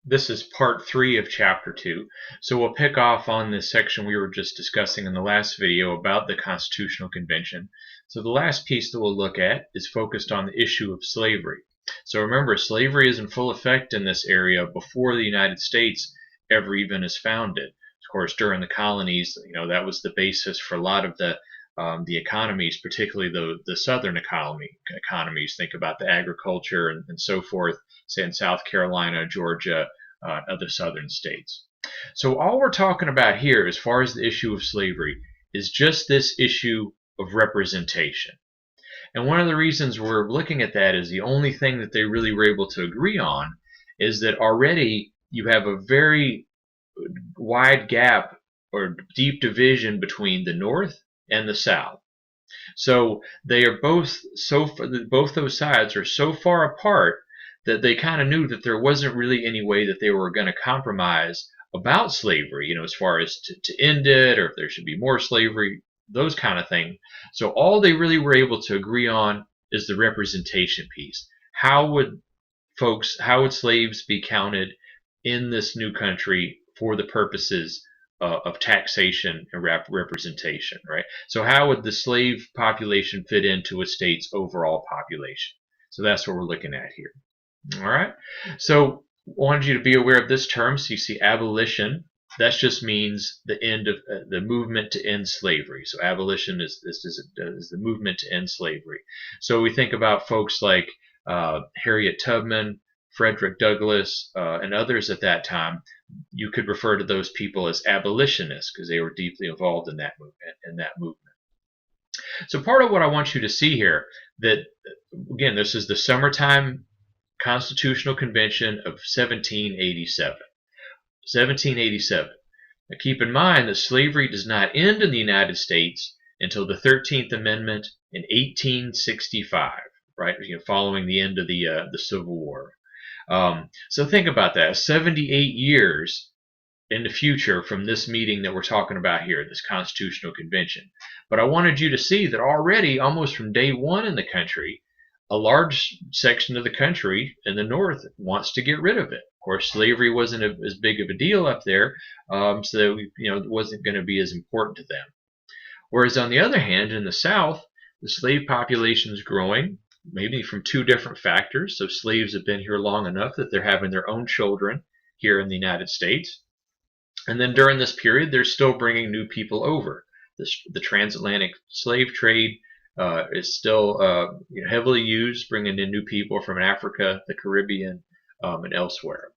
This is part 3 of chapter 2. So we'll pick off on this section we were just discussing in the last video about the Constitutional Convention. So the last piece that we'll look at is focused on the issue of slavery. So remember, slavery is in full effect in this area before the United States ever even is founded. Of course, during the colonies, that was the basis for a lot of the economies, particularly the southern economies. Think about the agriculture and so forth, say in South Carolina, Georgia, other southern states. So all we're talking about here, as far as the issue of slavery, is just this issue of representation. And one of the reasons we're looking at that is the only thing that they really were able to agree on is that already you have a very wide gap or deep division between the North and the South. So they are both those sides are so far apart that they kind of knew that there wasn't really any way that they were going to compromise about slavery, as far as to end it, or if there should be more slavery, those kind of things. So all they really were able to agree on is the representation piece. How would slaves be counted in this new country for the purposes of taxation and representation, right? So how would the slave population fit into a state's overall population? So that's what we're looking at here. All right. So I wanted you to be aware of this term. So you see abolition. That just means the end of the movement to end slavery. So abolition is the movement to end slavery. So we think about folks like Harriet Tubman, Frederick Douglass, and others at that time. You could refer to those people as abolitionists because they were deeply involved in that movement. So part of what I want you to see here, that again, this is the summertime Constitutional Convention of 1787. 1787. Now keep in mind that slavery does not end in the United States until the 13th Amendment in 1865, right? Following the end of the Civil War. So think about that, 78 years in the future from this meeting that we're talking about here, this Constitutional Convention. But I wanted you to see that already, almost from day one in the country, a large section of the country in the North wants to get rid of it. Of course, slavery wasn't as big of a deal up there, so it wasn't going to be as important to them. Whereas on the other hand, in the South, the slave population is growing, maybe from two different factors. So slaves have been here long enough that they're having their own children here in the United States. And then during this period, they're still bringing new people over. The transatlantic slave trade is still heavily used, bringing in new people from Africa, the Caribbean, and elsewhere.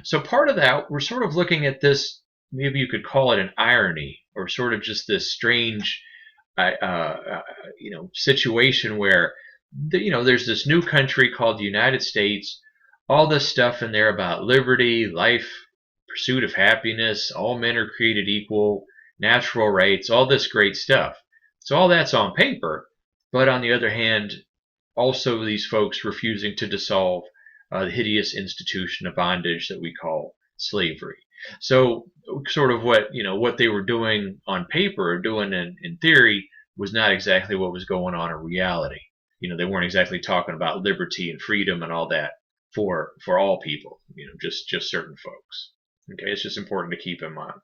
So part of that, we're sort of looking at this, maybe you could call it an irony, or sort of just this strange situation where there's this new country called the United States, all this stuff in there about liberty, life, pursuit of happiness, all men are created equal, natural rights, all this great stuff. So all that's on paper, but on the other hand, also these folks refusing to dissolve the hideous institution of bondage that we call slavery. So sort of what they were doing on paper, or doing in theory, was not exactly what was going on in reality. They weren't exactly talking about liberty and freedom and all that for all people, just certain folks. Okay, it's just important to keep in mind.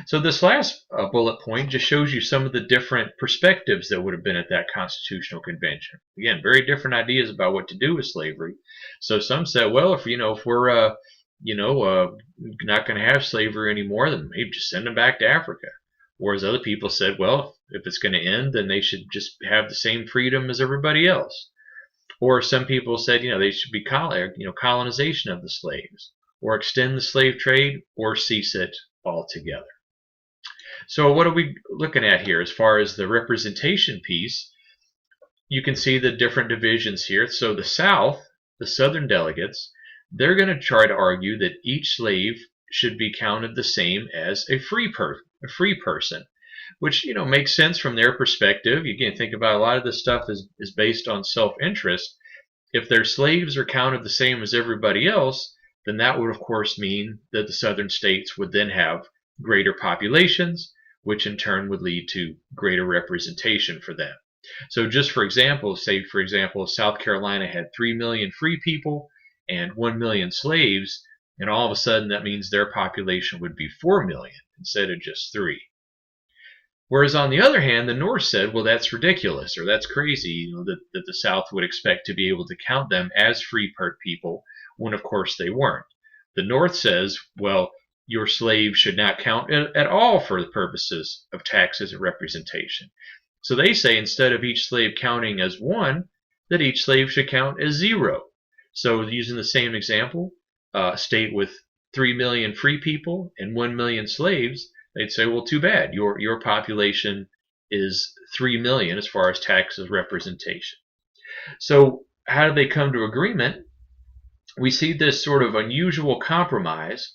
So this last bullet point just shows you some of the different perspectives that would have been at that Constitutional Convention. Again, very different ideas about what to do with slavery. So some said, well, if we're not going to have slavery anymore, then maybe just send them back to Africa. Whereas other people said, well, if it's going to end, then they should just have the same freedom as everybody else. Or some people said, they should be colonization of the slaves, or extend the slave trade, or cease it altogether. So what are we looking at here as far as the representation piece? You can see the different divisions here. So the South, the Southern delegates, they're going to try to argue that each slave should be counted the same as a free person, which makes sense from their perspective. You can think about a lot of this stuff is based on self-interest. If their slaves are counted the same as everybody else, then that would of course mean that the southern states would then have greater populations, which in turn would lead to greater representation for them. So just for example, say for example South Carolina had 3 million free people and 1 million slaves, And all of a sudden, that means their population would be 4 million instead of just 3. Whereas on the other hand, the North said, well, that's ridiculous, or that's crazy, that the South would expect to be able to count them as free people, when of course they weren't. The North says, well, your slave should not count at all for the purposes of taxes and representation. So they say instead of each slave counting as 1, that each slave should count as 0. So using the same example, a state with 3 million free people and 1 million slaves, they'd say, well, too bad. Your population is 3 million as far as taxes representation. So how did they come to agreement? We see this sort of unusual compromise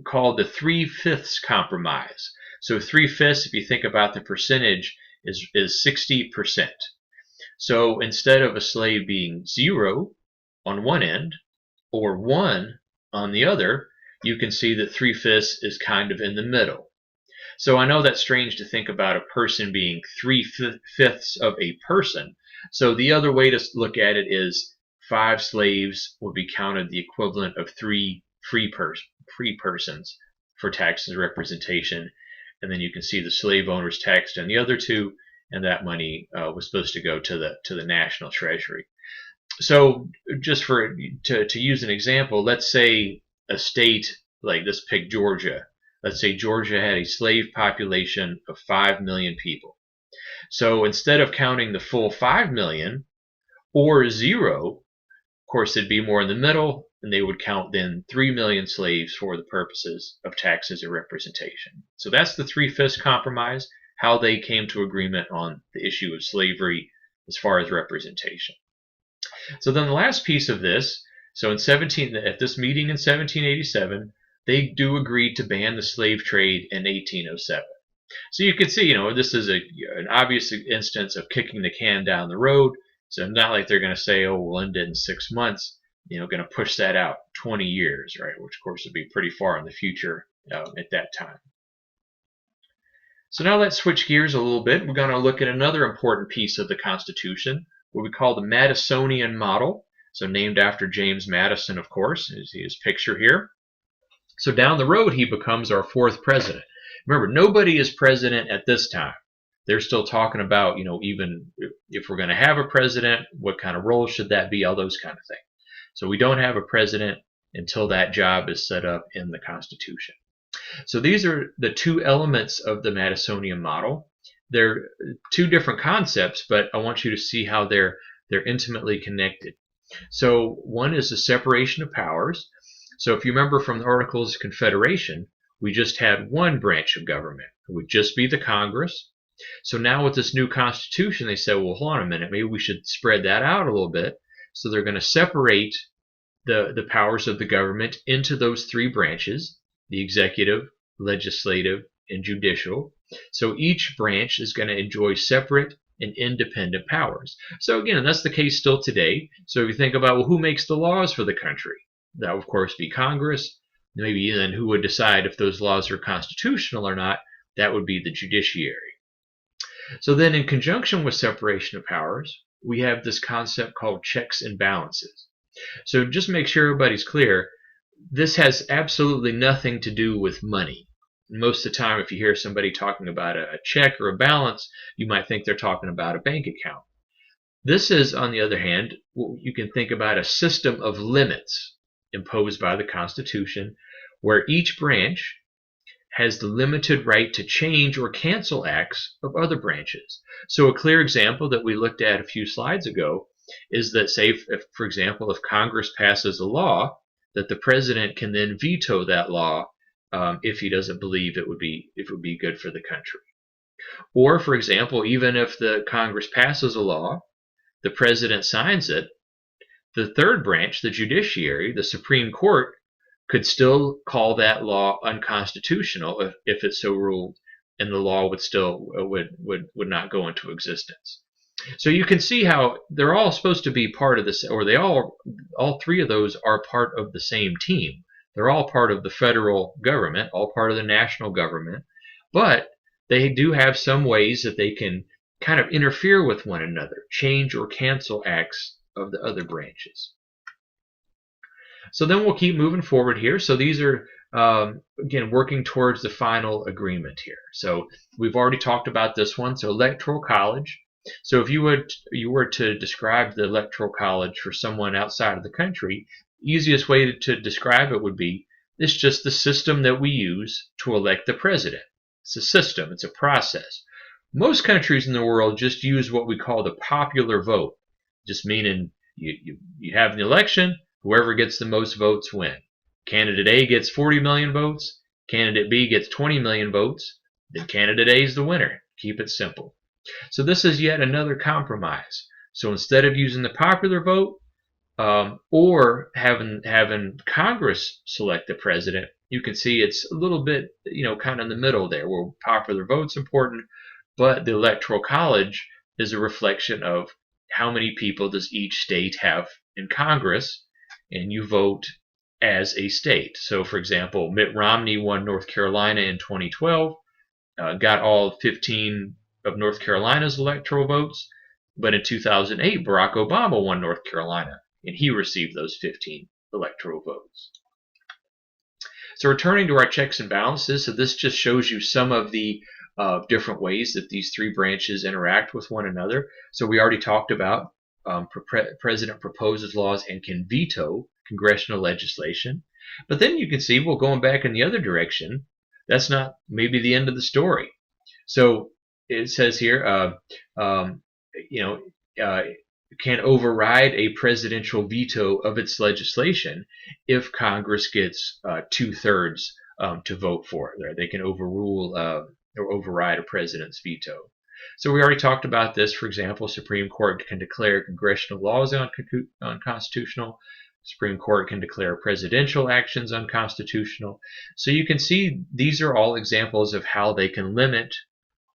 called the 3/5 compromise. So 3/5, if you think about the percentage, is 60%. So instead of a slave being 0 on one end or 1 on the other, you can see that 3/5 is kind of in the middle. So I know that's strange to think about a person being 3/5 of a person. So the other way to look at it is 5 slaves would be counted the equivalent of 3 free persons for taxes representation. And then you can see the slave owners taxed on the other 2, and that money was supposed to go to the national treasury. So just to use an example, let's say a state like this, pick Georgia. Let's say Georgia had a slave population of 5 million people. So instead of counting the full 5 million or 0, of course it'd be more in the middle, and they would count then 3 million slaves for the purposes of taxes and representation. So that's the 3/5 compromise, how they came to agreement on the issue of slavery as far as representation. So then the last piece of this, so at this meeting in 1787, they do agree to ban the slave trade in 1807. So you can see, this is an obvious instance of kicking the can down the road. So not like they're going to say, oh, we'll end it in 6 months, going to push that out 20 years, right? Which of course would be pretty far in the future at that time. So now let's switch gears a little bit. We're going to look at another important piece of the Constitution, what we call the Madisonian model. So named after James Madison, of course, is his picture here. So down the road, he becomes our 4th president. Remember, nobody is president at this time. They're still talking about, even if we're going to have a president, what kind of role should that be, all those kind of things. So we don't have a president until that job is set up in the Constitution. So these are the 2 elements of the Madisonian model. They're 2 different concepts, but I want you to see how they're intimately connected. So one is the separation of powers. So if you remember from the Articles of Confederation, we just had one branch of government. It would just be the Congress. So now with this new Constitution, they said, well, hold on a minute, maybe we should spread that out a little bit. So they're going to separate the powers of the government into those 3 branches, the executive, legislative, and judicial. So each branch is going to enjoy separate and independent powers. So again, that's the case still today. So if you think about, well, who makes the laws for the country? That would, of course, be Congress. Maybe then who would decide if those laws are constitutional or not? That would be the judiciary. So then in conjunction with separation of powers, we have this concept called checks and balances. So just make sure everybody's clear, this has absolutely nothing to do with money. Most of the time, if you hear somebody talking about a check or a balance, you might think they're talking about a bank account. This is, on the other hand, you can think about a system of limits imposed by the Constitution, where each branch has the limited right to change or cancel acts of other branches. So a clear example that we looked at a few slides ago is that, say, for example, if Congress passes a law, that the president can then veto that law if he doesn't believe it would be good for the country. Or, for example, even if the Congress passes a law, the president signs it, the 3rd branch, the judiciary, the Supreme Court, could still call that law unconstitutional if it so ruled, and the law would not go into existence. So you can see how they're all supposed to be part of this, or all 3 of those are part of the same team. They're all part of the federal government, all part of the national government, but they do have some ways that they can kind of interfere with one another, change or cancel acts of the other branches. So then we'll keep moving forward here. So these are, again, working towards the final agreement here. So we've already talked about this one. So Electoral College. So if you were to describe the Electoral College for someone outside of the country, the easiest way to describe it would be, it's just the system that we use to elect the president. It's a system. It's a process. Most countries in the world just use what we call the popular vote, just meaning you have an election, whoever gets the most votes win. Candidate A gets 40 million votes, candidate B gets 20 million votes, then candidate A is the winner. Keep it simple. So this is yet another compromise. So instead of using the popular vote or having Congress select the president, you can see it's a little bit, kind of in the middle there, where popular vote's important, but the Electoral College is a reflection of how many people does each state have in Congress, and you vote as a state. So, for example, Mitt Romney won North Carolina in 2012, got all 15 of North Carolina's electoral votes, but in 2008, Barack Obama won North Carolina, and he received those 15 electoral votes. So returning to our checks and balances, so this just shows you some of the different ways that these three branches interact with one another. So we already talked about President proposes laws and can veto congressional legislation. But then you can see, well, going back in the other direction, that's not maybe the end of the story. So it says here, can override a presidential veto of its legislation if Congress gets 2/3 to vote for it. They can overrule or override a president's veto. So we already talked about this. For example, Supreme Court can declare congressional laws unconstitutional. Supreme Court can declare presidential actions unconstitutional. So you can see these are all examples of how they can limit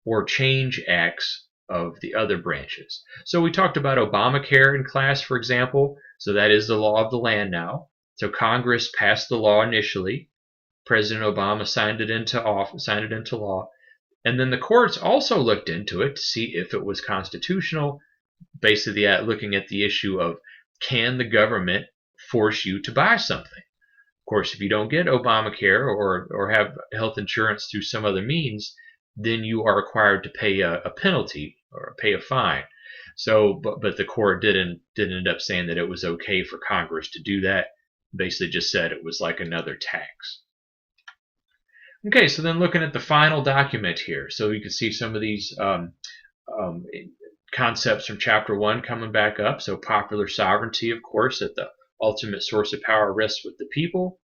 or change acts of the other branches. So we talked about Obamacare in class, for example. So that is the law of the land now. So Congress passed the law initially. President Obama signed it into law. And then the courts also looked into it to see if it was constitutional, basically looking at the issue of, can the government force you to buy something? Of course, if you don't get Obamacare or have health insurance through some other means, then you are required to pay a penalty or pay a fine. So, but the court didn't end up saying that it was okay for Congress to do that. Basically just said it was like another tax. Okay, so then looking at the final document here, so you can see some of these concepts from Chapter 1 coming back up. So popular sovereignty, of course, that the ultimate source of power rests with the people.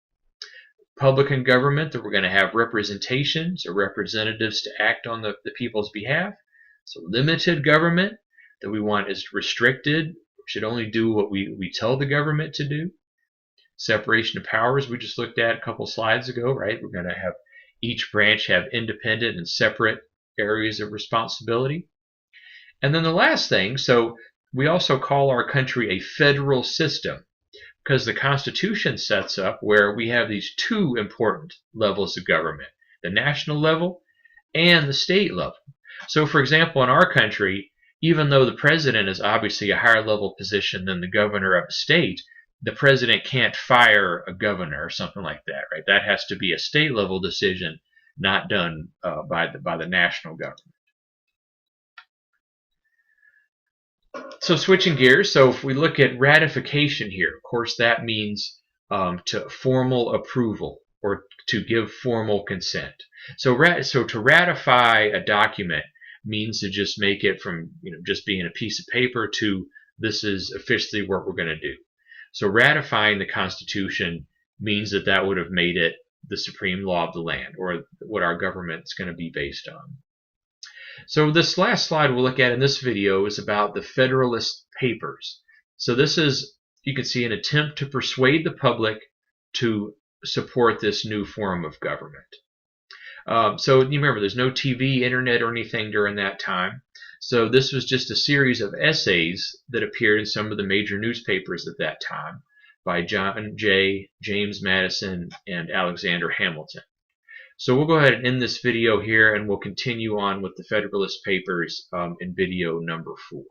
Republican government, that we're going to have representations or representatives to act on the people's behalf. So limited government, that we want is restricted, should only do what we tell the government to do. Separation of powers, we just looked at a couple slides ago, right? We're going to have each branch have independent and separate areas of responsibility. And then the last thing, so we also call our country a federal system, because the Constitution sets up where we have these two important levels of government, the national level and the state level. So for example, in our country, even though the president is obviously a higher level position than the governor of a state, the president can't fire a governor or something like that, right? That has to be a state level decision, not done by the national government. So switching gears, so if we look at ratification here, of course that means to formal approval or to give formal consent. So to ratify a document means to just make it from just being a piece of paper to this is officially what we're going to do. So ratifying the Constitution means that would have made it the supreme law of the land, or what our government's going to be based on. So this last slide we'll look at in this video is about the Federalist Papers. So this is, you can see, an attempt to persuade the public to support this new form of government. So you remember, there's no TV, internet, or anything during that time. So this was just a series of essays that appeared in some of the major newspapers at that time by John Jay, James Madison, and Alexander Hamilton. So we'll go ahead and end this video here, and we'll continue on with the Federalist Papers in video number 4.